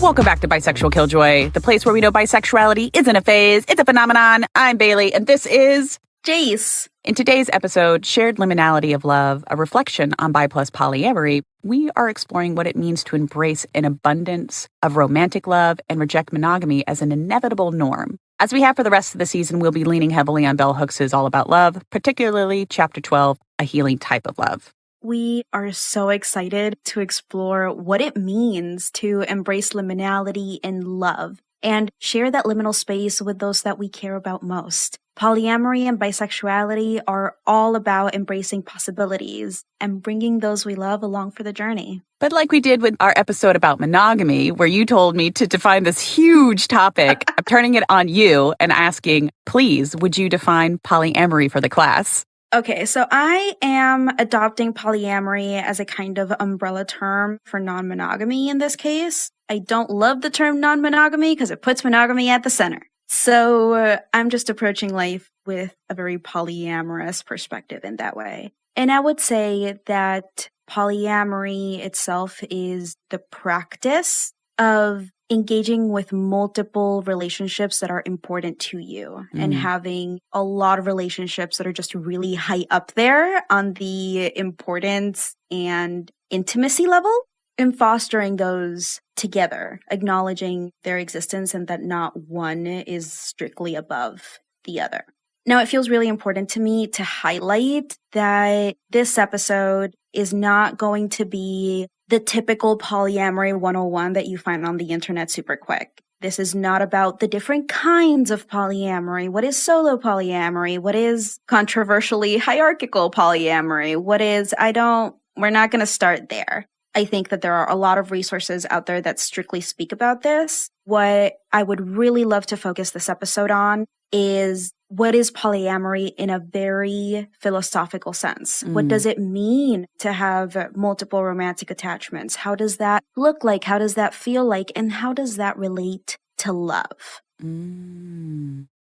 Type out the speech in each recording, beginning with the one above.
Welcome back to Bisexual Killjoy, the place where we know bisexuality isn't a phase, it's a phenomenon. I'm Bailey, and this is Jace. In today's episode, Shared Liminality of Love, a reflection on bi+ polyamory, we are exploring what it means to embrace an abundance of romantic love and reject monogamy as an inevitable norm. As we have for the rest of the season, we'll be leaning heavily on Bell Hooks' All About Love, particularly Chapter 12, A Healing Type of Love. We are so excited to explore what it means to embrace liminality in love and share that liminal space with those that we care about most. Polyamory and bisexuality are all about embracing possibilities and bringing those we love along for the journey. But like we did with our episode about monogamy, where you told me to define this huge topic, I'm turning it on you and asking, please, would you define polyamory for the class? Okay, so I am adopting polyamory as a kind of umbrella term for non-monogamy in this case. I don't love the term non-monogamy because it puts monogamy at the center. So I'm just approaching life with a very polyamorous perspective in that way. And I would say that polyamory itself is the practice of engaging with multiple relationships that are important to you and having a lot of relationships that are just really high up there on the importance and intimacy level, and fostering those together, acknowledging their existence and that not one is strictly above the other. Now, it feels really important to me to highlight that this episode is not going to be the typical polyamory 101 that you find on the internet super quick. This is not about the different kinds of polyamory. What is solo polyamory? What is controversially hierarchical polyamory? We're not going to start there. I think that there are a lot of resources out there that strictly speak about this. What I would really love to focus this episode on is what is polyamory in a very philosophical sense? What does it mean to have multiple romantic attachments? How does that look like? How does that feel like? And how does that relate to love?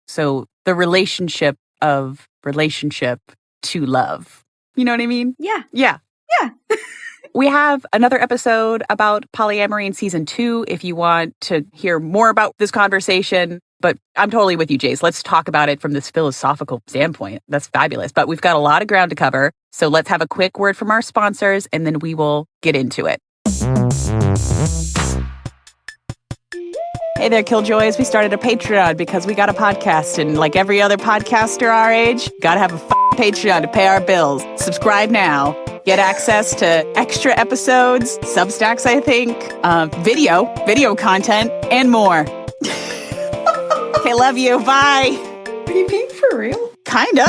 So the relationship of relationship to love. You know what I mean? Yeah. Yeah. Yeah. We have another episode about polyamory in season 2 if you want to hear more about this conversation. But I'm totally with you, Jace. Let's talk about it from this philosophical standpoint. That's fabulous. But we've got a lot of ground to cover. So let's have a quick word from our sponsors, and then we will get into it. Hey there, Killjoys. We started a Patreon because we got a podcast, and like every other podcaster our age, gotta have a Patreon to pay our bills. Subscribe now. Get access to extra episodes, Substacks, I think, video content, and more. Okay, love you. Bye. Are you being for real? Kinda.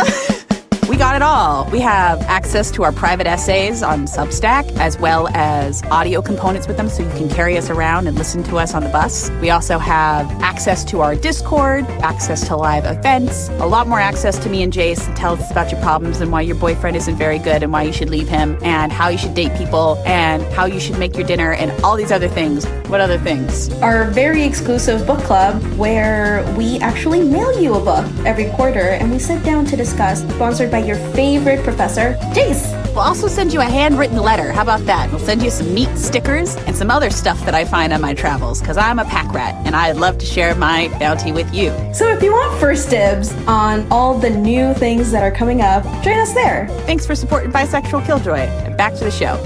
We got it all. We have access to our private essays on Substack, as well as audio components with them so you can carry us around and listen to us on the bus. We also have access to our Discord, access to live events, a lot more access to me and Jace to tell us about your problems and why your boyfriend isn't very good and why you should leave him and how you should date people and how you should make your dinner and all these other things. What other things? Our very exclusive book club where we actually mail you a book every quarter and we sit down to discuss, sponsored by your favorite professor, Jace. We'll also send you a handwritten letter. How about that? We'll send you some neat stickers and some other stuff that I find on my travels because I'm a pack rat and I'd love to share my bounty with you. So if you want first dibs on all the new things that are coming up, join us there. Thanks for supporting Bisexual Killjoy. And back to the show.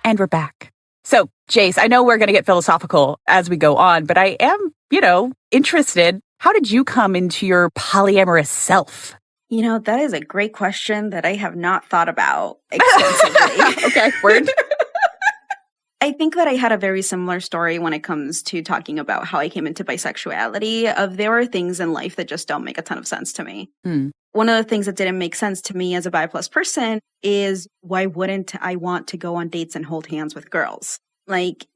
And we're back. So, Jace, I know we're going to get philosophical as we go on, but I am, interested. How did you come into your polyamorous self? That is a great question that I have not thought about extensively. Okay, word. I think that I had a very similar story when it comes to talking about how I came into bisexuality. There are things in life that just don't make a ton of sense to me. One of the things that didn't make sense to me as a bi+ person is why wouldn't I want to go on dates and hold hands with girls?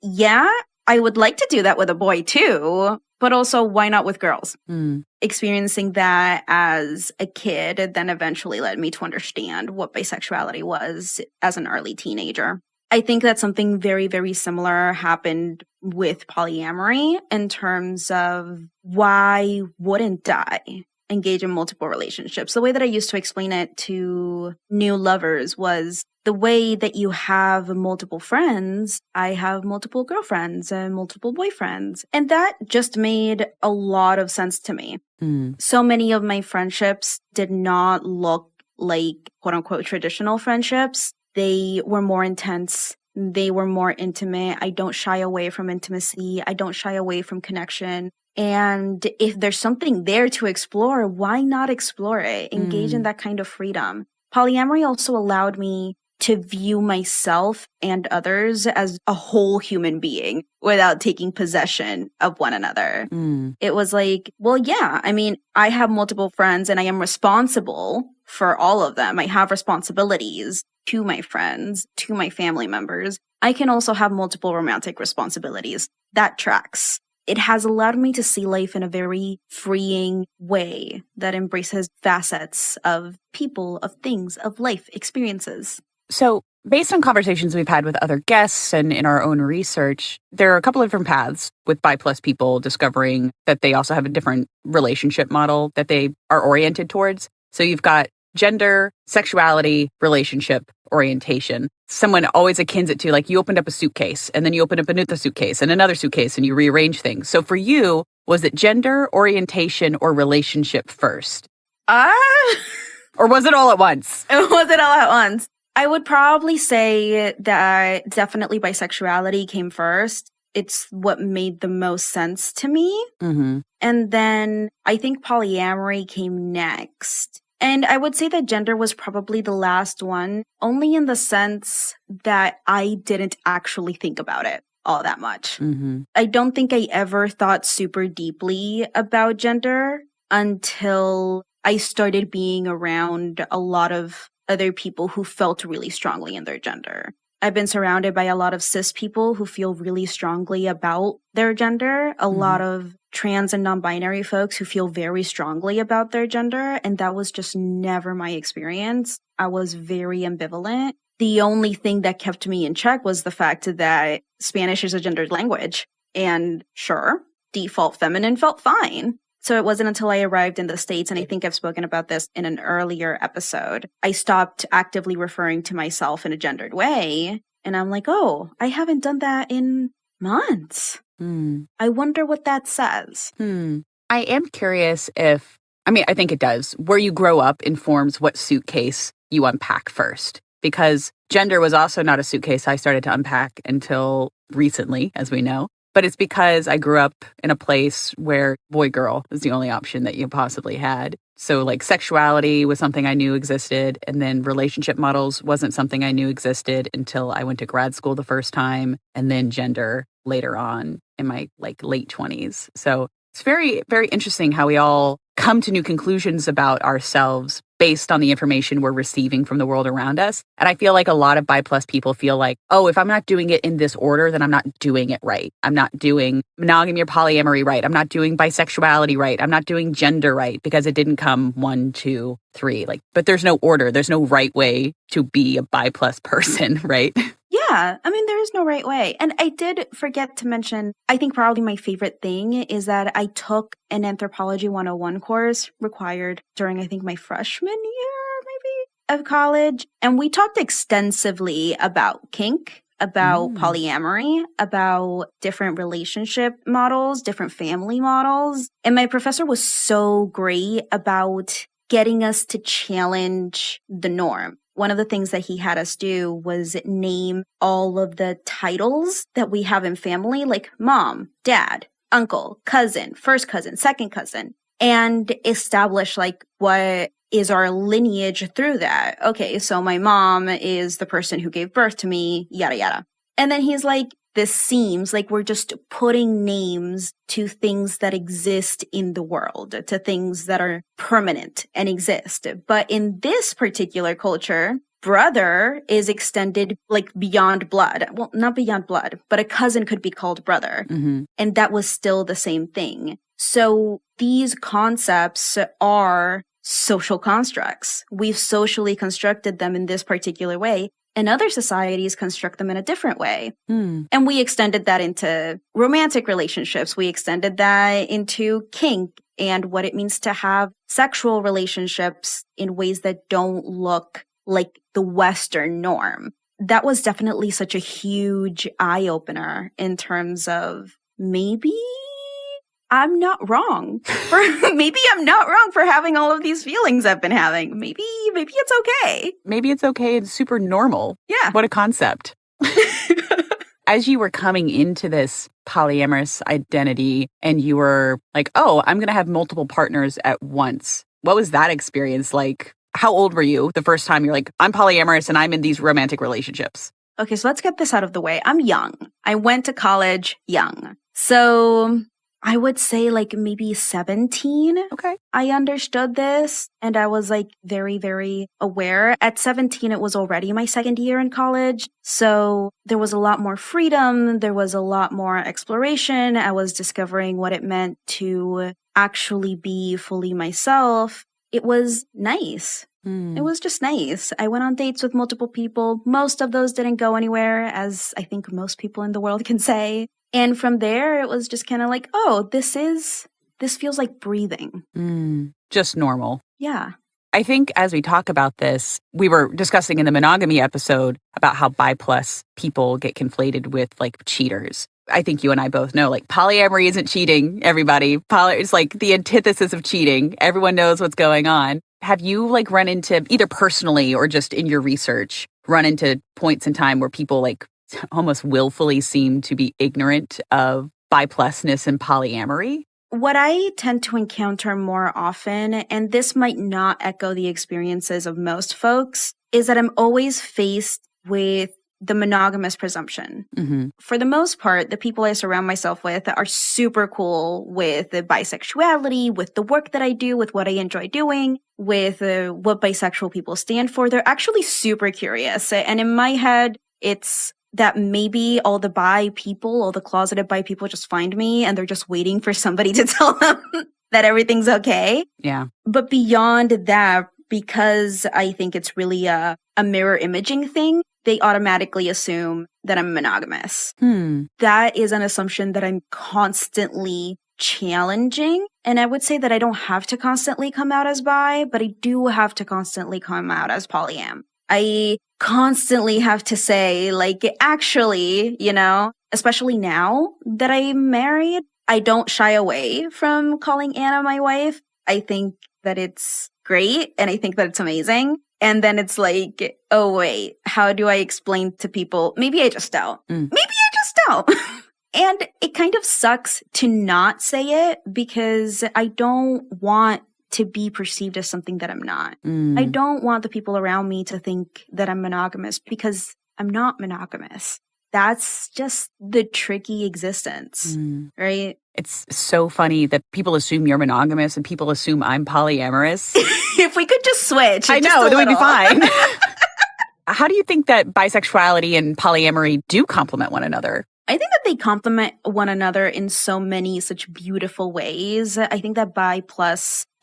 Yeah, I would like to do that with a boy too, but also why not with girls? Experiencing that as a kid then eventually led me to understand what bisexuality was as an early teenager. I think that something very, very similar happened with polyamory in terms of why wouldn't I engage in multiple relationships? The way that I used to explain it to new lovers was the way that you have multiple friends, I have multiple girlfriends and multiple boyfriends. And that just made a lot of sense to me. So many of my friendships did not look like quote unquote traditional friendships. They were more intense. They were more intimate. I don't shy away from intimacy. I don't shy away from connection. And if there's something there to explore, why not explore it? Engage in that kind of freedom. Polyamory also allowed me to view myself and others as a whole human being without taking possession of one another. It was like, well, yeah, I mean, I have multiple friends and I am responsible for all of them. I have responsibilities to my friends, to my family members. I can also have multiple romantic responsibilities. That tracks. It has allowed me to see life in a very freeing way that embraces facets of people, of things, of life experiences. So, based on conversations we've had with other guests and in our own research, there are a couple of different paths with bi+ people discovering that they also have a different relationship model that they are oriented towards. So you've got gender, sexuality, relationship, orientation. Someone always akins it to like you opened up a suitcase and then you opened up another suitcase and another suitcase and you rearrange things. So for you, was it gender, orientation, or relationship first? Or was it all at once? Was it all at once? I would probably say that definitely bisexuality came first. It's what made the most sense to me. And then I think polyamory came next. And I would say that gender was probably the last one, only in the sense that I didn't actually think about it all that much. I don't think I ever thought super deeply about gender until I started being around a lot of other people who felt really strongly in their gender. I've been surrounded by a lot of cis people who feel really strongly about their gender, a lot of trans and non-binary folks who feel very strongly about their gender, and that was just never my experience. I was very ambivalent. The only thing that kept me in check was the fact that Spanish is a gendered language, and sure, default feminine felt fine. So it wasn't until I arrived in the States, and I think I've spoken about this in an earlier episode, I stopped actively referring to myself in a gendered way. And I'm like, oh, I haven't done that in months. I wonder what that says. I am curious if, I think it does. Where you grow up informs what suitcase you unpack first. Because gender was also not a suitcase I started to unpack until recently, as we know. But it's because I grew up in a place where boy-girl is the only option that you possibly had. So like sexuality was something I knew existed, and then relationship models wasn't something I knew existed until I went to grad school the first time, and then gender later on in my like late 20s. So it's very, very interesting how we all come to new conclusions about ourselves based on the information we're receiving from the world around us. And I feel like a lot of bi+ people feel like, oh, if I'm not doing it in this order, then I'm not doing it right. I'm not doing monogamy or polyamory right. I'm not doing bisexuality right. I'm not doing gender right because it didn't come 1, 2, 3. But there's no order. There's no right way to be a bi+ person, right? Yeah, there is no right way. And I did forget to mention, I think probably my favorite thing is that I took an Anthropology 101 course required during, I think, my freshman year, maybe, of college. And we talked extensively about kink, about polyamory, about different relationship models, different family models. And my professor was so great about getting us to challenge the norm. One of the things that he had us do was name all of the titles that we have in family, like mom, dad, uncle, cousin, first cousin, second cousin, and establish what is our lineage through that. Okay, so my mom is the person who gave birth to me, yada, yada. And then he's like, this seems like we're just putting names to things that exist in the world, to things that are permanent and exist. But in this particular culture, brother is extended beyond blood. Well, not beyond blood, but a cousin could be called brother. And that was still the same thing. So these concepts are social constructs. We've socially constructed them in this particular way. And other societies construct them in a different way. And we extended that into romantic relationships. We extended that into kink and what it means to have sexual relationships in ways that don't look like the Western norm. That was definitely such a huge eye-opener in terms of maybe I'm not wrong. Maybe I'm not wrong for having all of these feelings I've been having. Maybe it's okay. Maybe it's okay. It's super normal. Yeah. What a concept. As you were coming into this polyamorous identity and you were like, oh, I'm going to have multiple partners at once. What was that experience like? How old were you the first time you're like, I'm polyamorous and I'm in these romantic relationships? Okay, so let's get this out of the way. I'm young. I went to college young. So I would say like maybe 17. Okay. I understood this and I was like very, very aware. At 17, it was already my second year in college. So there was a lot more freedom. There was a lot more exploration. I was discovering what it meant to actually be fully myself. It was nice. It was just nice. I went on dates with multiple people. Most of those didn't go anywhere, as I think most people in the world can say. And from there, it was just kind of like, oh, this feels like breathing. Just normal. Yeah. I think as we talk about this, we were discussing in the monogamy episode about how bi+ people get conflated with like cheaters. I think you and I both know, like, polyamory isn't cheating, everybody. It's like the antithesis of cheating. Everyone knows what's going on. Have you like run into, either personally or just in your research, run into points in time where people like almost willfully seem to be ignorant of bi+ness and polyamory? What I tend to encounter more often, and this might not echo the experiences of most folks, is that I'm always faced with the monogamous presumption. For the most part, the people I surround myself with are super cool with the bisexuality, with the work that I do, with what I enjoy doing, with what bisexual people stand for. They're actually super curious. And in my head, it's that maybe all the bi people, all the closeted bi people just find me and they're just waiting for somebody to tell them that everything's okay. Yeah. But beyond that, because I think it's really a mirror imaging thing, they automatically assume that I'm monogamous. That is an assumption that I'm constantly challenging. And I would say that I don't have to constantly come out as bi, but I do have to constantly come out as polyam. I constantly have to say, like, actually, you know, especially now that I'm married, I don't shy away from calling Anna my wife. I think that it's great and I think that it's amazing. And then it's like, oh, wait, how do I explain to people? Maybe I just don't. Maybe I just don't. And it kind of sucks to not say it because I don't want to be perceived as something that I'm not. I don't want the people around me to think that I'm monogamous because I'm not monogamous. That's just the tricky existence, right? It's so funny that people assume you're monogamous and people assume I'm polyamorous. If we could just switch. I know, then we'd be fine. How do you think that bisexuality and polyamory do complement one another? I think that they complement one another in so many such beautiful ways. I think that bi+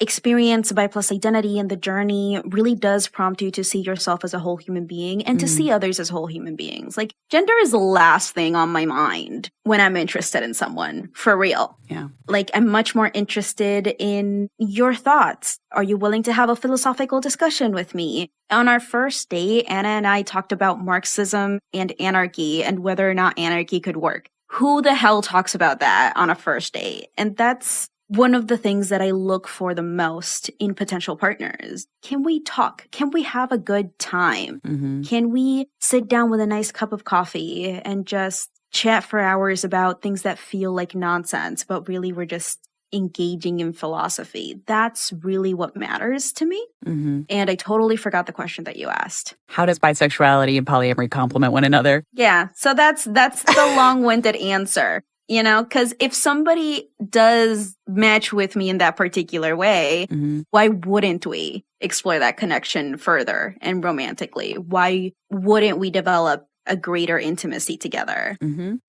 experience, bi+ identity, and the journey really does prompt you to see yourself as a whole human being and to see others as whole human beings. Like, gender is the last thing on my mind when I'm interested in someone, for real. Yeah. Like, I'm much more interested in your thoughts. Are you willing to have a philosophical discussion with me? On our first date, Anna and I talked about Marxism and anarchy and whether or not anarchy could work. Who the hell talks about that on a first date? And that's one of the things that I look for the most in potential partners. Can we talk? Can we have a good time? Can we sit down with a nice cup of coffee and just chat for hours about things that feel like nonsense, but really we're just engaging in philosophy? That's really what matters to me. And I totally forgot the question that you asked. How does bisexuality and polyamory complement one another? Yeah, so that's the long-winded answer. You know, because if somebody does match with me in that particular way, why wouldn't we explore that connection further and romantically? Why wouldn't we develop a greater intimacy together?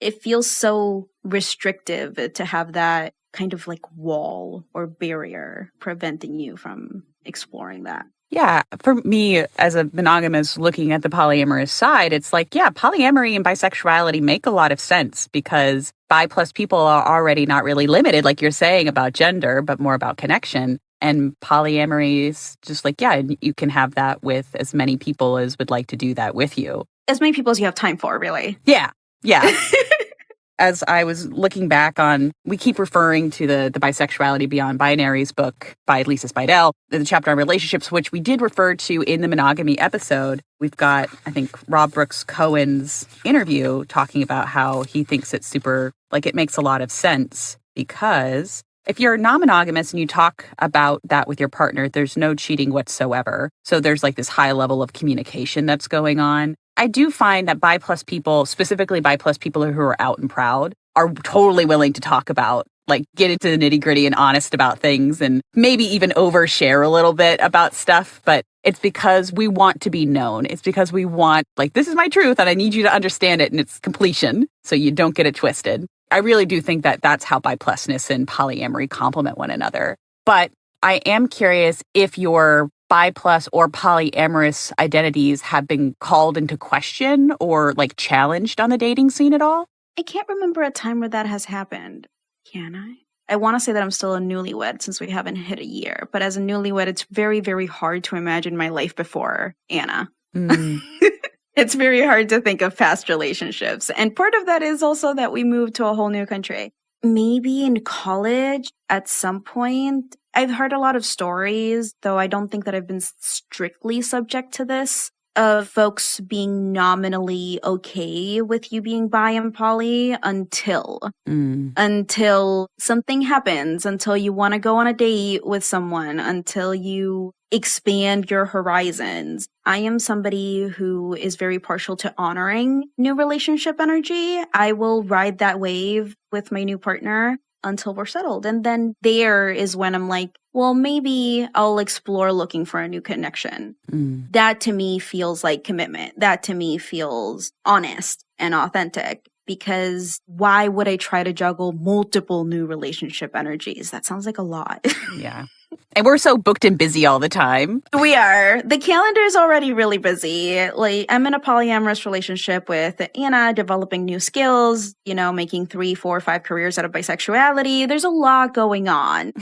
It feels so restrictive to have that kind of like wall or barrier preventing you from exploring that. Yeah, for me as a monogamous looking at the polyamorous side, it's like, yeah, polyamory and bisexuality make a lot of sense because bi+ people are already not really limited, like you're saying, about gender, but more about connection. And polyamory is just like, yeah, you can have that with as many people as would like to do that with you. As many people as you have time for, really. Yeah. As I was looking back on, we keep referring to the Bisexuality Beyond Binaries book by Lisa Spiedel, the chapter on relationships, which we did refer to in the monogamy episode. We've got, I think, Rob Brooks Cohen's interview talking about how he thinks it's it makes a lot of sense because if you're non-monogamous and you talk about that with your partner, there's no cheating whatsoever. So there's like this high level of communication that's going on. I do find that bi+ people, specifically bi+ people who are out and proud, are totally willing to talk about, like, get into the nitty gritty and honest about things and maybe even overshare a little bit about stuff. But it's because we want to be known. It's because we want, like, this is my truth and I need you to understand it in its completion so you don't get it twisted. I really do think that that's how bi+ness and polyamory complement one another. But I am curious if your bi+ or polyamorous identities have been called into question or like challenged on the dating scene at all? I can't remember a time where that has happened. Can I? I want to say that I'm still a newlywed since we haven't hit a year. But as a newlywed, it's very, very hard to imagine my life before Anna. It's very hard to think of past relationships. And part of that is also that we moved to a whole new country. Maybe in college at some point, I've heard a lot of stories, though I don't think that I've been strictly subject to this, of folks being nominally okay with you being bi and poly until something happens, until you want to go on a date with someone, until you expand your horizons. I am somebody who is very partial to honoring new relationship energy. I will ride that wave with my new partner until we're settled. And then there is when I'm like, well, maybe I'll explore looking for a new connection. That to me feels like commitment. That to me feels honest and authentic. Because why would I try to juggle multiple new relationship energies? That sounds like a lot. Yeah. And we're so booked and busy all the time. We are. The calendar's already really busy. Like, I'm in a polyamorous relationship with Anna, developing new skills, making 3, 4, 5 careers out of bisexuality. There's a lot going on.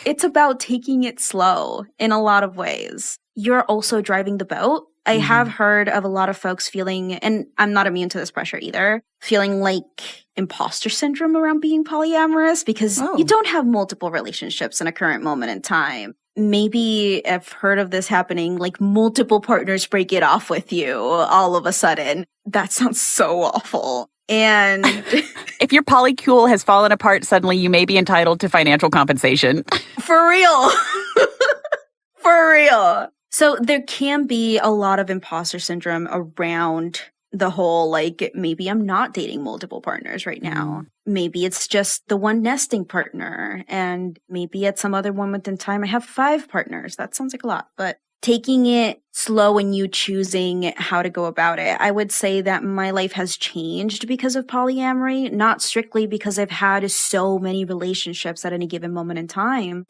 It's about taking it slow in a lot of ways. You're also driving the boat. I have heard of a lot of folks feeling, and I'm not immune to this pressure either, feeling like imposter syndrome around being polyamorous because you don't have multiple relationships in a current moment in time. Maybe I've heard of this happening, like multiple partners break it off with you all of a sudden. That sounds so awful. And if your polycule has fallen apart suddenly, you may be entitled to financial compensation. For real. For real. So there can be a lot of imposter syndrome around the whole, like, maybe I'm not dating multiple partners right now. Maybe it's just the one nesting partner. And maybe at some other moment in time, I have 5 partners. That sounds like a lot. But taking it slow and you choosing how to go about it. I would say that my life has changed because of polyamory, not strictly because I've had so many relationships at any given moment in time,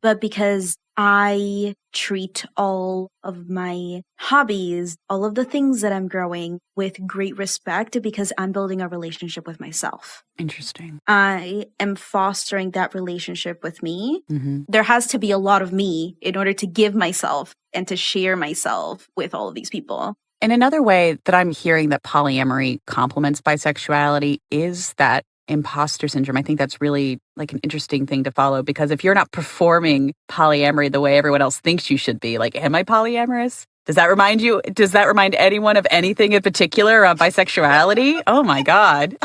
but because I treat all of my hobbies, all of the things that I'm growing with great respect because I'm building a relationship with myself. Interesting. I am fostering that relationship with me. There has to be a lot of me in order to give myself and to share myself with all of these people. And another way that I'm hearing that polyamory complements bisexuality is that imposter syndrome. I think that's really like an interesting thing to follow because if you're not performing polyamory the way everyone else thinks you should be, like, am I polyamorous? Does that remind you? Does that remind anyone of anything in particular around bisexuality? Oh my God.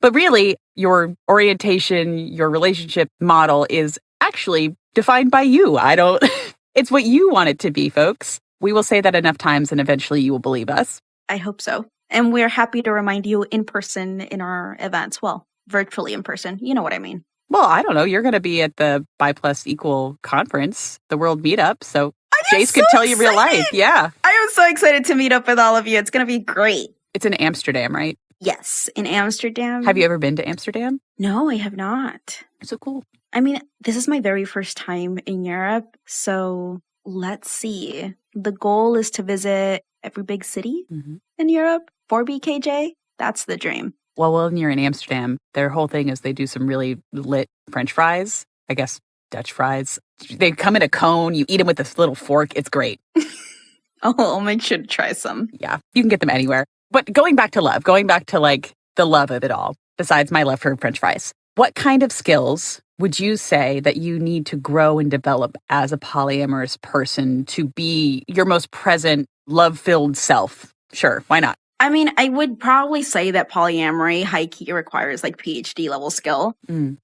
But really, your orientation, your relationship model is actually defined by you. It's what you want it to be, folks. We will say that enough times and eventually you will believe us. I hope so. And we're happy to remind you in person in our events. Well, virtually in person. You know what I mean. Well, I don't know. You're going to be at the Bi+Equal conference, the World Meetup. So Jace could tell you real life. Yeah. I am so excited to meet up with all of you. It's going to be great. It's in Amsterdam, right? Yes, in Amsterdam. Have you ever been to Amsterdam? No, I have not. So cool. I mean, this is my very first time in Europe. So let's see. The goal is to visit every big city in Europe for BKJ. That's the dream. Well, when you're in Amsterdam, their whole thing is they do some really lit French fries. I guess Dutch fries. They come in a cone. You eat them with this little fork. It's great. Oh, I'll make sure to try some. Yeah, you can get them anywhere. But going back to love, going back to like the love of it all, besides my love for French fries, what kind of skills would you say that you need to grow and develop as a polyamorous person to be your most present, love-filled self? Sure, why not? I mean, I would probably say that polyamory high-key requires like PhD level skill.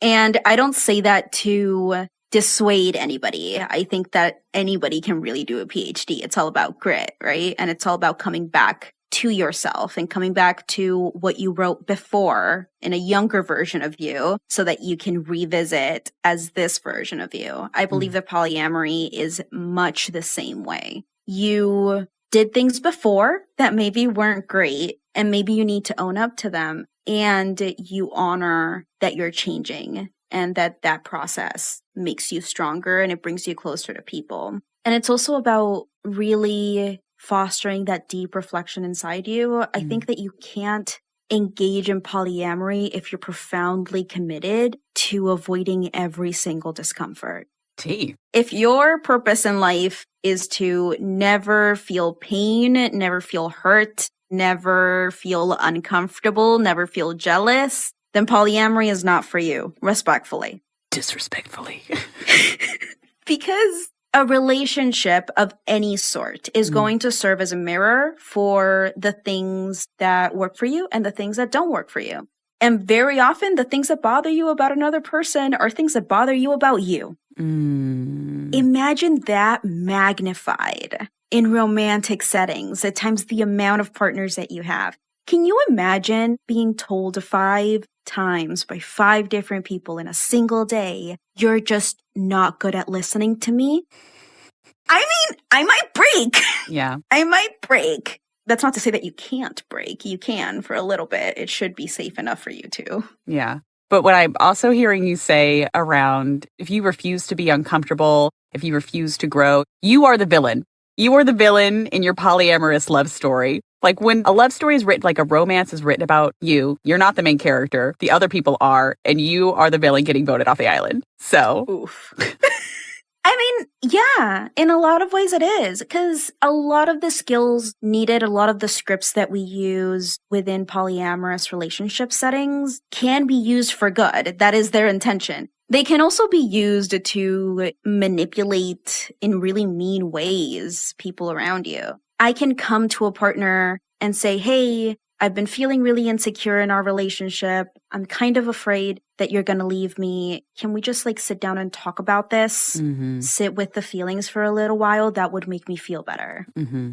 And I don't say that to dissuade anybody. I think that anybody can really do a PhD. It's all about grit, right? And it's all about coming back to yourself and coming back to what you wrote before in a younger version of you so that you can revisit as this version of you. I believe that polyamory is much the same way. You did things before that maybe weren't great, and maybe you need to own up to them, and you honor that you're changing and that process makes you stronger and it brings you closer to people. And it's also about really fostering that deep reflection inside you. I think that you can't engage in polyamory if you're profoundly committed to avoiding every single discomfort. If your purpose in life is to never feel pain, never feel hurt, never feel uncomfortable, never feel jealous, then polyamory is not for you, respectfully. Disrespectfully. Because a relationship of any sort is going to serve as a mirror for the things that work for you and the things that don't work for you. And very often, the things that bother you about another person are things that bother you about you. Imagine that magnified in romantic settings, at times the amount of partners that you have. Can you imagine being told 5 times by 5 different people in a single day, you're just not good at listening to me? I mean, I might break. Yeah. I might break. That's not to say that you can't break. You can for a little bit. It should be safe enough for you to. Yeah. But what I'm also hearing you say around, if you refuse to be uncomfortable, if you refuse to grow, you are the villain. You are the villain in your polyamorous love story. Like when a love story is written, like a romance is written about you, you're not the main character. The other people are, and you are the villain getting voted off the island. So. Oof. I mean, yeah, in a lot of ways it is, because a lot of the skills needed, a lot of the scripts that we use within polyamorous relationship settings can be used for good. That is their intention. They can also be used to manipulate in really mean ways people around you. I can come to a partner and say, hey, I've been feeling really insecure in our relationship. I'm kind of afraid that you're going to leave me. Can we just like sit down and talk about this? Sit with the feelings for a little while? That would make me feel better.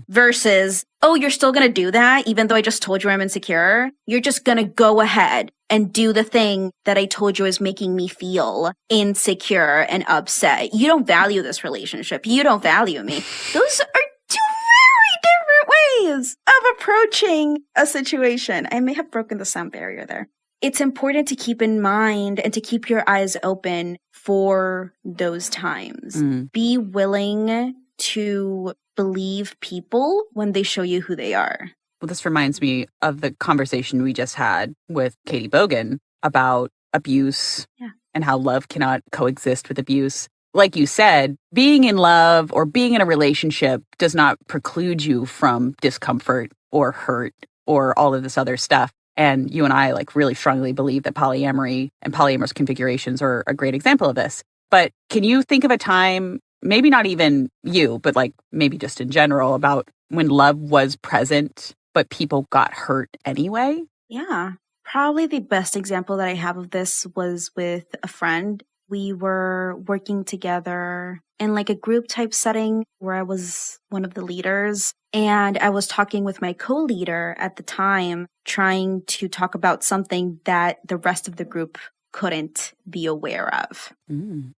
Versus, oh, you're still going to do that even though I just told you I'm insecure? You're just going to go ahead and do the thing that I told you is making me feel insecure and upset. You don't value this relationship. You don't value me. Those are two very different ways of approaching a situation. I may have broken the sound barrier there. It's important to keep in mind and to keep your eyes open for those times. Be willing to believe people when they show you who they are. Well, this reminds me of the conversation we just had with Katie Bogan about abuse and how love cannot coexist with abuse. Like you said, being in love or being in a relationship does not preclude you from discomfort or hurt or all of this other stuff. And you and I like really strongly believe that polyamory and polyamorous configurations are a great example of this. But can you think of a time, maybe not even you, but like maybe just in general, about when love was present, but people got hurt anyway? Yeah. Probably the best example that I have of this was with a friend. We were working together in like a group type setting where I was one of the leaders. And I was talking with my co-leader at the time, trying to talk about something that the rest of the group couldn't be aware of.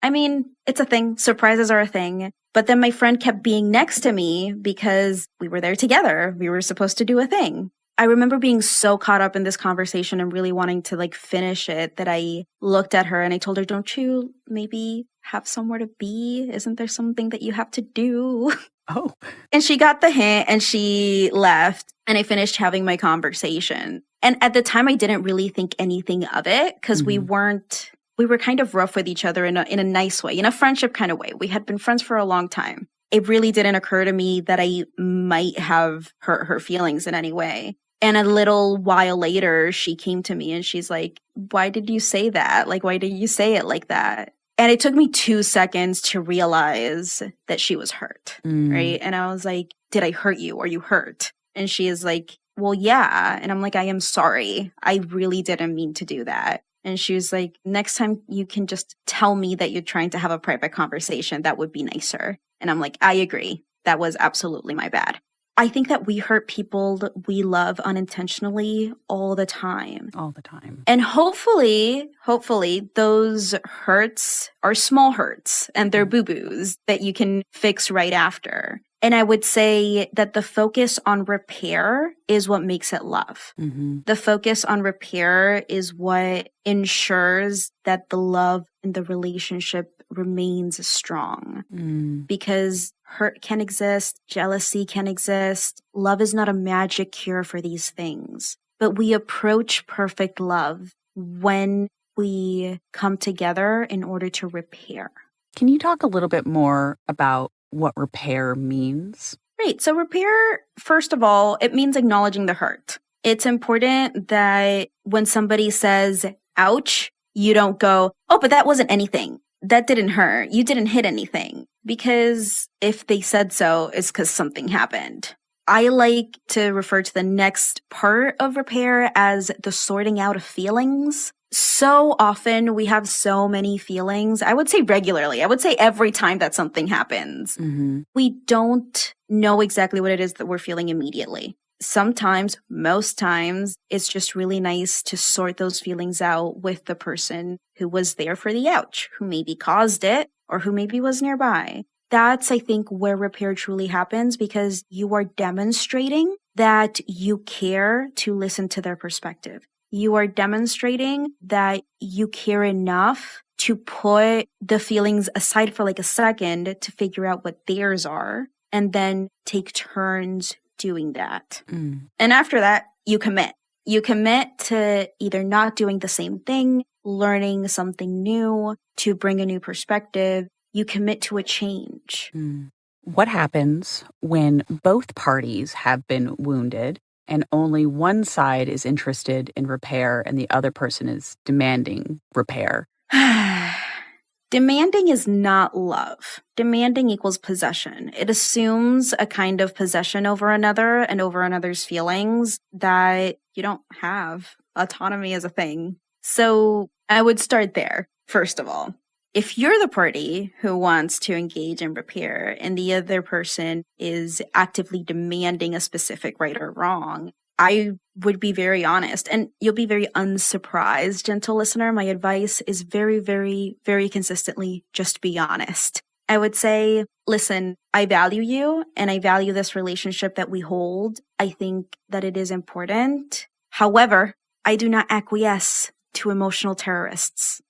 I mean, it's a thing. Surprises are a thing. But then my friend kept being next to me because we were there together. We were supposed to do a thing. I remember being so caught up in this conversation and really wanting to like finish it that I looked at her and I told her, don't you maybe have somewhere to be? Isn't there something that you have to do? Oh. And she got the hint and she left and I finished having my conversation. And at the time I didn't really think anything of it because we weren't we were kind of rough with each other in a nice way, in a friendship kind of way. We had been friends for a long time. It really didn't occur to me that I might have hurt her feelings in any way. And a little while later, she came to me and she's like, why did you say that? Like, why did you say it like that? And it took me 2 seconds to realize that she was hurt, right? And I was like, did I hurt you? Are you hurt? And she is like, well, yeah. And I'm like, I am sorry. I really didn't mean to do that. And she was like, next time you can just tell me that you're trying to have a private conversation. That would be nicer. And I'm like, I agree. That was absolutely my bad. I think that we hurt people that we love unintentionally all the time. All the time. And hopefully those hurts are small hurts and they're boo-boos that you can fix right after. And I would say that the focus on repair is what makes it love. The focus on repair is what ensures that the love in the relationship remains strong. Because hurt can exist, jealousy can exist. Love is not a magic cure for these things. But we approach perfect love when we come together in order to repair. Can you talk a little bit more about what repair means? Right. So repair, first of all, it means acknowledging the hurt. It's important that when somebody says, ouch, you don't go, oh, but that wasn't anything. That didn't hurt. You didn't hit anything. Because if they said so, it's because something happened. I like to refer to the next part of repair as the sorting out of feelings. So often we have so many feelings. I would say regularly. I would say every time that something happens. We don't know exactly what it is that we're feeling immediately. Sometimes, most times, it's just really nice to sort those feelings out with the person who was there for the ouch, who maybe caused it, or who maybe was nearby. That's, I think, where repair truly happens because you are demonstrating that you care to listen to their perspective. You are demonstrating that you care enough to put the feelings aside for like a second to figure out what theirs are and then take turns doing that. And after that, you commit. You commit to either not doing the same thing, learning something new, to bring a new perspective. You commit to a change. What happens when both parties have been wounded and only one side is interested in repair and the other person is demanding repair? Demanding is not love. Demanding equals possession. It assumes a kind of possession over another and over another's feelings that you don't have. Autonomy is a thing. So I would start there, first of all. If you're the party who wants to engage in repair and the other person is actively demanding a specific right or wrong, I would be very honest, and you'll be very unsurprised, gentle listener. My advice is very, very, very consistently just be honest. I would say, listen, I value you and I value this relationship that we hold. I think that it is important. However, I do not acquiesce to emotional terrorists.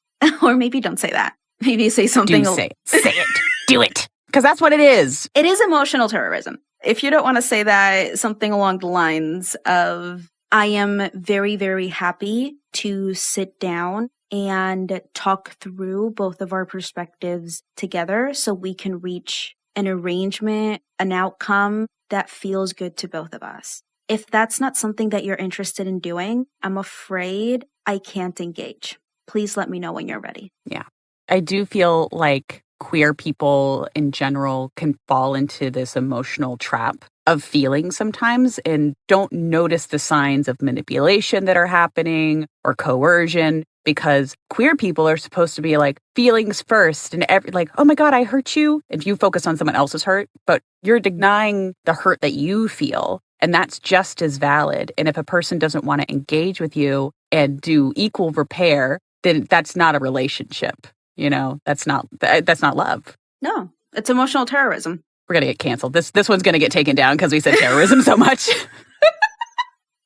Or maybe don't say that. Maybe say something. Say it. Do it. Because that's what it is. It is emotional terrorism. If you don't want to say that, something along the lines of, I am very, very happy to sit down and talk through both of our perspectives together so we can reach an arrangement, an outcome that feels good to both of us. If that's not something that you're interested in doing, I'm afraid I can't engage. Please let me know when you're ready. Yeah. I do feel like queer people in general can fall into this emotional trap of feeling sometimes and don't notice the signs of manipulation that are happening or coercion, because queer people are supposed to be like feelings first and like, oh my God, I hurt you. And you focus on someone else's hurt, but you're denying the hurt that you feel. And that's just as valid. And if a person doesn't want to engage with you and do equal repair, then that's not a relationship. You know, that's not love. No, it's emotional terrorism. We're going to get canceled. This one's going to get taken down because we said terrorism so much.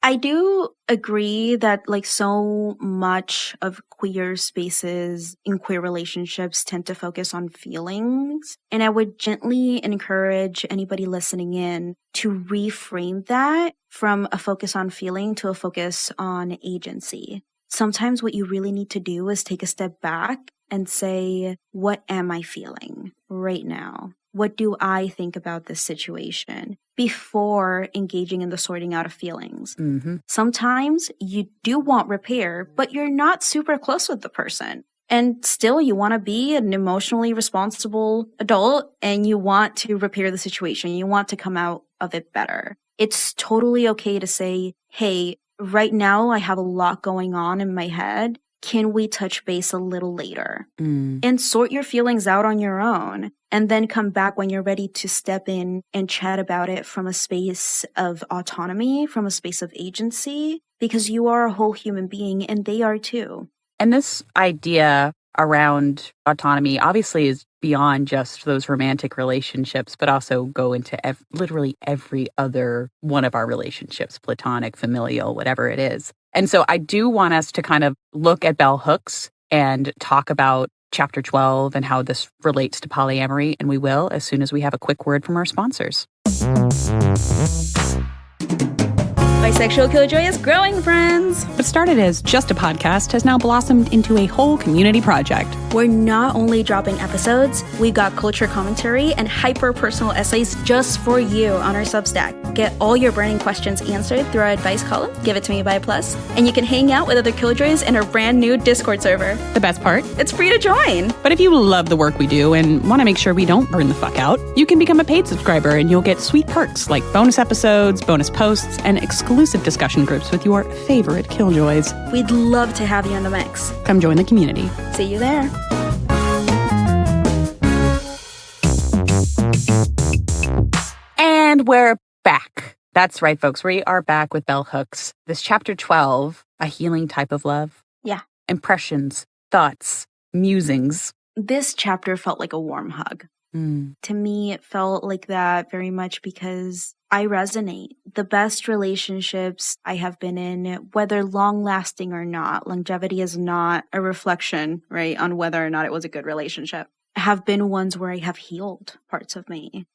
I do agree that like so much of queer spaces in queer relationships tend to focus on feelings. And I would gently encourage anybody listening in to reframe that from a focus on feeling to a focus on agency. sometimes what you really need to do is take a step back and say, what am I feeling right now? What do I think about this situation before engaging in the sorting out of feelings? Mm-hmm. Sometimes you do want repair, but you're not super close with the person. And still, you want to be an emotionally responsible adult and you want to repair the situation. You want to come out of it better. It's totally okay to say, hey, right now I have a lot going on in my head. Can we touch base a little later? And sort your feelings out on your own, and then come back when you're ready to step in and chat about it from a space of autonomy, from a space of agency, because you are a whole human being and they are too. And this idea around autonomy obviously is beyond just those romantic relationships, but also go into literally every other one of our relationships, platonic, familial, whatever it is. And so I do want us to kind of look at bell hooks and talk about chapter 12 and how this relates to polyamory, and we will as soon as we have a quick word from our sponsors. Bisexual Killjoy is growing, friends! What started as just a podcast has now blossomed into a whole community project. We're not only dropping episodes, we got culture commentary and hyper-personal essays just for you on our Substack. Get all your burning questions answered through our advice column, Give It To Me Bi+, and you can hang out with other Killjoys in our brand new Discord server. The best part? It's free to join! But if you love the work we do and want to make sure we don't burn the fuck out, you can become a paid subscriber and you'll get sweet perks like bonus episodes, bonus posts, and exclusive discussion groups with your favorite Killjoys. We'd love to have you in the mix. Come join the community. See you there. And we're back. That's right, folks. We are back with bell hooks. This chapter 12, a healing type of love. Yeah. Impressions, thoughts, musings. This chapter felt like a warm hug. To me, it felt like that very much because I resonate. The best relationships I have been in, whether long-lasting or not, longevity is not a reflection, right, on whether or not it was a good relationship, have been ones where I have healed parts of me,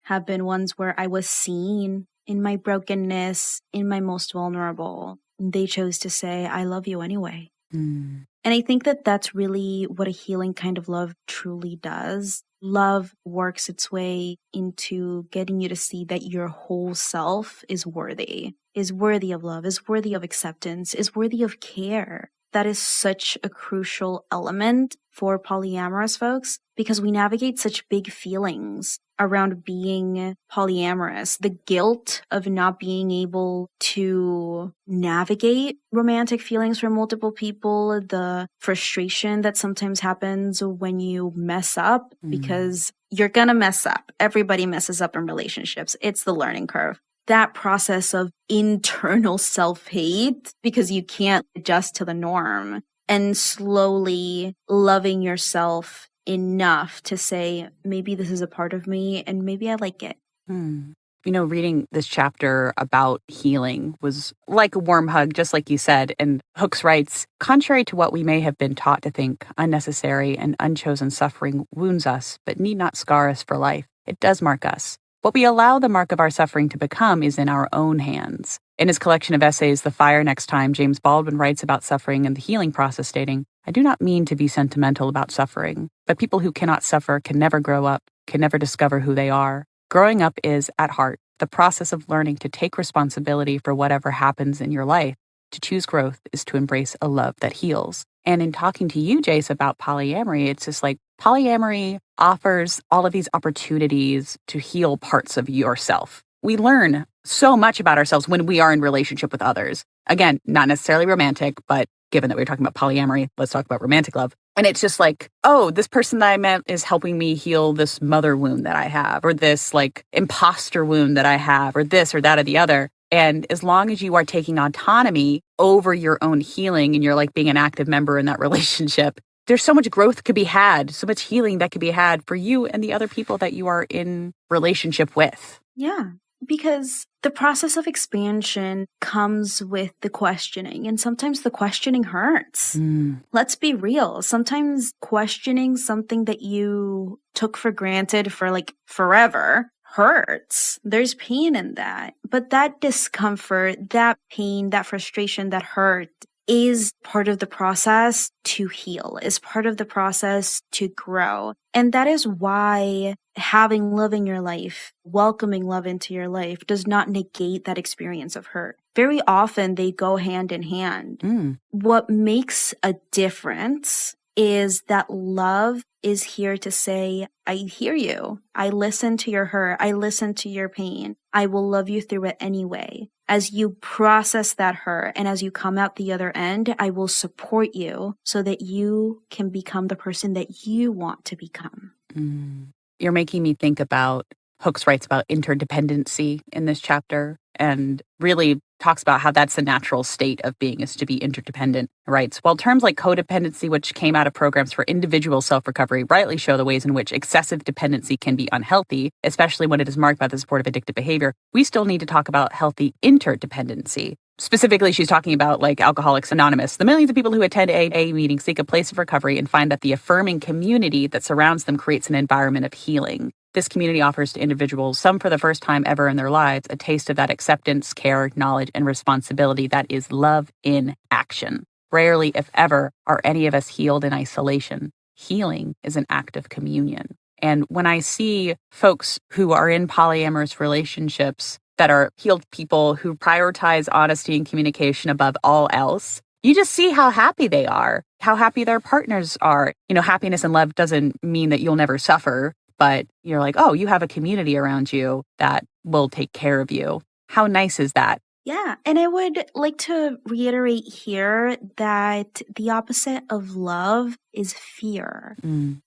have been ones where I was seen in my brokenness, in my most vulnerable. They chose to say, I love you anyway. And I think that that's really what a healing kind of love truly does. Love works its way into getting you to see that your whole self is worthy of love, is worthy of acceptance, is worthy of care. That is such a crucial element for polyamorous folks because we navigate such big feelings around being polyamorous. The guilt of not being able to navigate romantic feelings for multiple people, the frustration that sometimes happens when you mess up because you're gonna mess up. Everybody messes up in relationships. It's the learning curve. That process of internal self-hate because you can't adjust to the norm and slowly loving yourself enough to say, maybe this is a part of me and maybe I like it. You know, reading this chapter about healing was like a warm hug, just like you said. And Hooks writes, contrary to what we may have been taught to think, unnecessary and unchosen suffering wounds us, but need not scar us for life. It does mark us. What we allow the mark of our suffering to become is in our own hands. In his collection of essays, The Fire Next Time, James Baldwin writes about suffering and the healing process, stating, I do not mean to be sentimental about suffering, but people who cannot suffer can never grow up, can never discover who they are. Growing up is, at heart, the process of learning to take responsibility for whatever happens in your life. To choose growth is to embrace a love that heals. And in talking to you, Jace, about polyamory, it's just like polyamory offers all of these opportunities to heal parts of yourself. We learn so much about ourselves when we are in relationship with others. Again, not necessarily romantic, but given that we're talking about polyamory, let's talk about romantic love. And it's just like, oh, this person that I met is helping me heal this mother wound that I have, or this like imposter wound that I have, or this or that or the other. And as long as you are taking autonomy over your own healing and you're like being an active member in that relationship, there's so much growth could be had, so much healing that could be had for you and the other people that you are in relationship with. Yeah, because the process of expansion comes with the questioning, and sometimes the questioning hurts. Let's be real. Sometimes questioning something that you took for granted for like forever hurts. There's pain in that. But that discomfort, that pain, that frustration, that hurt is part of the process to heal, is part of the process to grow. And that is why having love in your life, welcoming love into your life, does not negate that experience of hurt. Very often they go hand in hand. What makes a difference is that love is here to say, I hear you. I listen to your hurt. I listen to your pain. I will love you through it anyway. As you process that hurt and as you come out the other end, I will support you so that you can become the person that you want to become. You're making me think about Hooks writes about interdependency in this chapter and really talks about how that's the natural state of being, is to be interdependent. Writes, while terms like codependency, which came out of programs for individual self-recovery, rightly show the ways in which excessive dependency can be unhealthy, especially when it is marked by the support of addictive behavior, we still need to talk about healthy interdependency. Specifically, she's talking about like Alcoholics Anonymous. The millions of people who attend AA meetings seek a place of recovery and find that the affirming community that surrounds them creates an environment of healing. This community offers to individuals, some for the first time ever in their lives, a taste of that acceptance, care, knowledge, and responsibility that is love in action. Rarely, if ever, are any of us healed in isolation. Healing is an act of communion. And when I see folks who are in polyamorous relationships that are healed people who prioritize honesty and communication above all else, you just see how happy they are, how happy their partners are. You know, happiness and love doesn't mean that you'll never suffer, but you're like, oh, you have a community around you that will take care of you. How nice is that? Yeah. And I would like to reiterate here that the opposite of love is fear.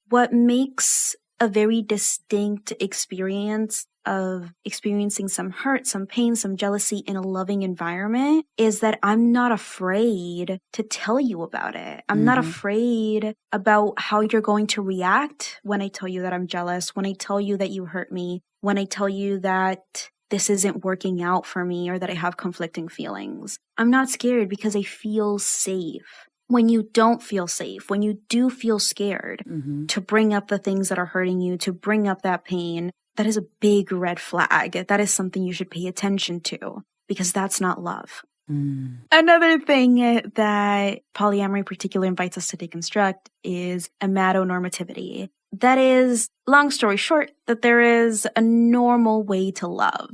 What makes a very distinct experience of experiencing some hurt, some pain, some jealousy in a loving environment is that I'm not afraid to tell you about it. I'm not afraid about how you're going to react when I tell you that I'm jealous, when I tell you that you hurt me, when I tell you that this isn't working out for me or that I have conflicting feelings. I'm not scared because I feel safe. When you don't feel safe, when you do feel scared to bring up the things that are hurting you, to bring up that pain, that is a big red flag. That is something you should pay attention to because that's not love. Another thing that polyamory particularly invites us to deconstruct is amatonormativity. That is, long story short, that there is a normal way to love,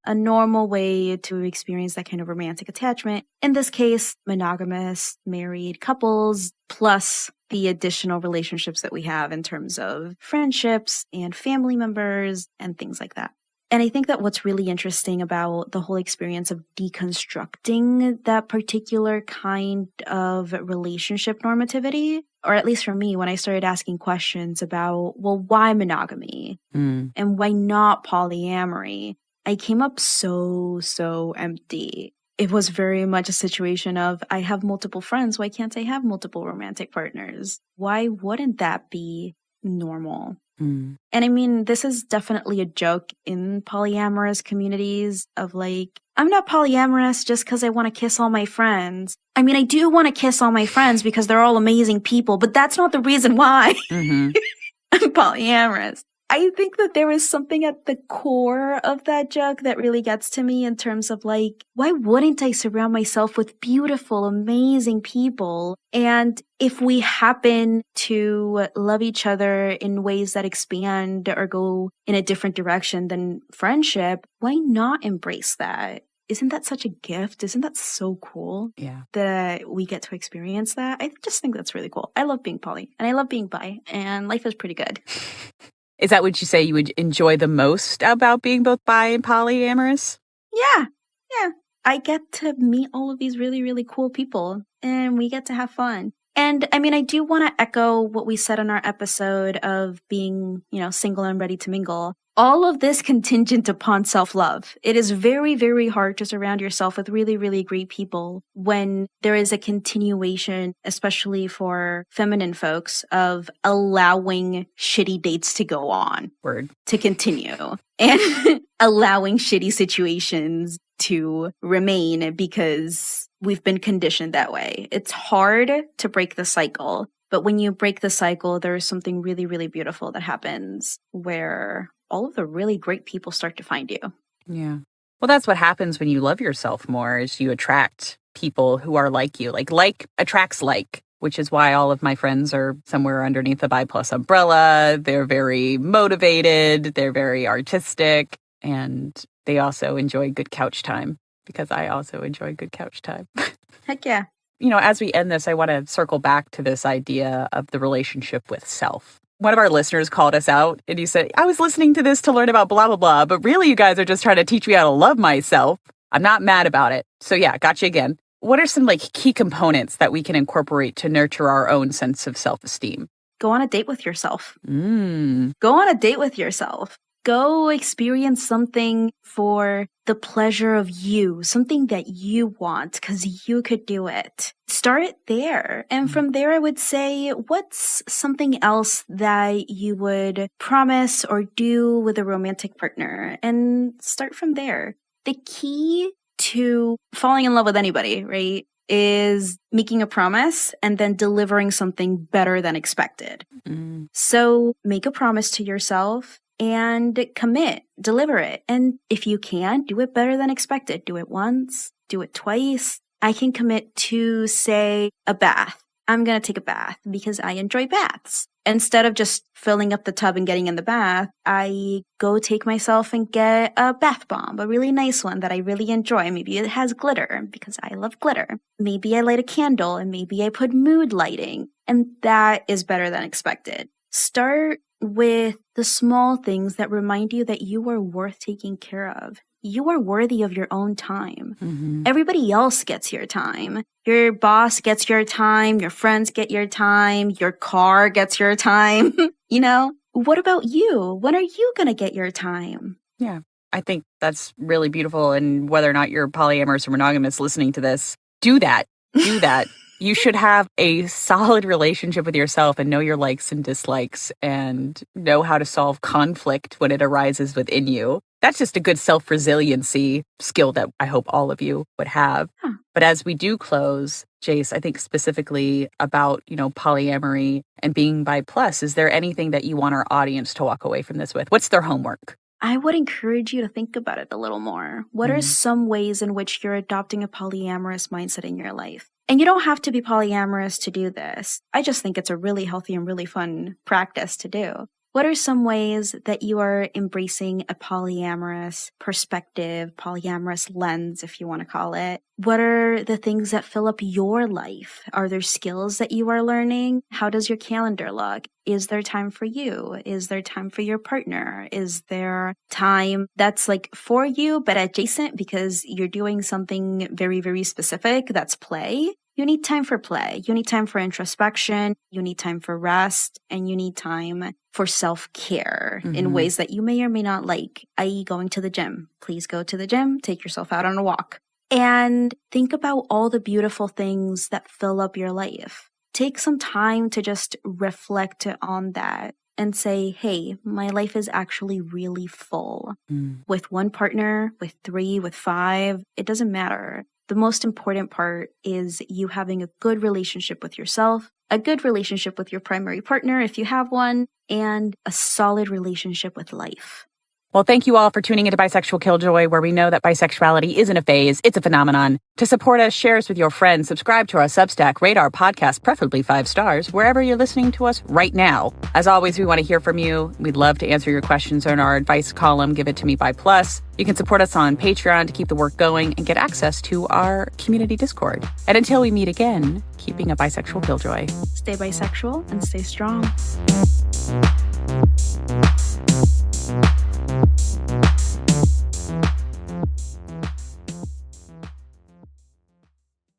a normal way to experience that kind of romantic attachment. In this case, monogamous, married couples, plus the additional relationships that we have in terms of friendships and family members and things like that. And I think that what's really interesting about the whole experience of deconstructing that particular kind of relationship normativity, or at least for me, when I started asking questions about, well, why monogamy and why not polyamory, I came up so empty. It was very much a situation of, I have multiple friends. Why can't I have multiple romantic partners? Why wouldn't that be normal? And I mean, this is definitely a joke in polyamorous communities of like, I'm not polyamorous just because I want to kiss all my friends. I mean, I do want to kiss all my friends because they're all amazing people, but that's not the reason why I'm polyamorous. I think that there is something at the core of that joke that really gets to me in terms of like, why wouldn't I surround myself with beautiful, amazing people? And if we happen to love each other in ways that expand or go in a different direction than friendship, why not embrace that? Isn't that such a gift? Isn't that so cool? Yeah. That we get to experience that? I just think that's really cool. I love being poly and I love being bi, and life is pretty good. Is that what you say you would enjoy the most about being both bi and polyamorous? Yeah. I get to meet all of these really, really cool people and we get to have fun. And I mean, I do want to echo what we said in our episode of being, single and ready to mingle. All of this contingent upon self-love. It is very, very hard to surround yourself with really, really great people when there is a continuation, especially for feminine folks, of allowing shitty dates to go on. To continue. And allowing shitty situations to remain because we've been conditioned that way. It's hard to break the cycle. But when you break the cycle, there is something really, really beautiful that happens where all of the really great people start to find you. Yeah. Well, that's what happens when you love yourself more, is you attract people who are like you. Like attracts like, which is why all of my friends are somewhere underneath the Bi+ umbrella. They're very motivated. They're very artistic. And they also enjoy good couch time, because I also enjoy good couch time. Heck yeah. As we end this, I want to circle back to this idea of the relationship with self. One of our listeners called us out and he said, I was listening to this to learn about blah, blah, blah, but really you guys are just trying to teach me how to love myself. I'm not mad about it. So yeah, gotcha again. What are some key components that we can incorporate to nurture our own sense of self-esteem? Go on a date with yourself. Go on a date with yourself. Go experience something for the pleasure of you, something that you want because you could do it. Start there. And from there, I would say, what's something else that you would promise or do with a romantic partner? And start from there. The key to falling in love with anybody, right, is making a promise and then delivering something better than expected. So make a promise to yourself and commit, deliver it. And if you can, do it better than expected. Do it once, do it twice. I can commit to, say, a bath. I'm going to take a bath because I enjoy baths. Instead of just filling up the tub and getting in the bath, I go take myself and get a bath bomb, a really nice one that I really enjoy. Maybe it has glitter because I love glitter. Maybe I light a candle and maybe I put mood lighting. And that is better than expected. Start with the small things that remind you that you are worth taking care of. You are worthy of your own time. Everybody else gets your time. Your boss gets your time. Your friends get your time. Your car gets your time. What about you? When are you going to get your time? Yeah, I think that's really beautiful. And whether or not you're polyamorous or monogamous listening to this, do that. Do that. You should have a solid relationship with yourself and know your likes and dislikes and know how to solve conflict when it arises within you. That's just a good self-resiliency skill that I hope all of you would have. But as we do close, Jace, I think specifically about, polyamory and being Bi+, is there anything that you want our audience to walk away from this with? What's their homework? I would encourage you to think about it a little more. What are some ways in which you're adopting a polyamorous mindset in your life? And you don't have to be polyamorous to do this. I just think it's a really healthy and really fun practice to do. What are some ways that you are embracing a polyamorous perspective, polyamorous lens, if you want to call it? What are the things that fill up your life? Are there skills that you are learning? How does your calendar look? Is there time for you? Is there time for your partner? Is there time that's for you, but adjacent because you're doing something very, very specific? That's play. You need time for play. You need time for introspection. You need time for rest. And you need time for self-care in ways that you may or may not like, i.e. going to the gym. Please go to the gym. Take yourself out on a walk. And think about all the beautiful things that fill up your life. Take some time to just reflect on that and say, hey, my life is actually really full. With one partner, with 3, with 5, it doesn't matter. The most important part is you having a good relationship with yourself, a good relationship with your primary partner if you have one, and a solid relationship with life. Well, thank you all for tuning into Bisexual Killjoy, where we know that bisexuality isn't a phase, it's a phenomenon. To support us, share us with your friends, subscribe to our Substack, rate our podcast, preferably 5 stars, wherever you're listening to us right now. As always, we want to hear from you. We'd love to answer your questions in our advice column, Give It To Me Bi+. You can support us on Patreon to keep the work going and get access to our community Discord. And until we meet again, keeping a bisexual killjoy. Stay bisexual and stay strong.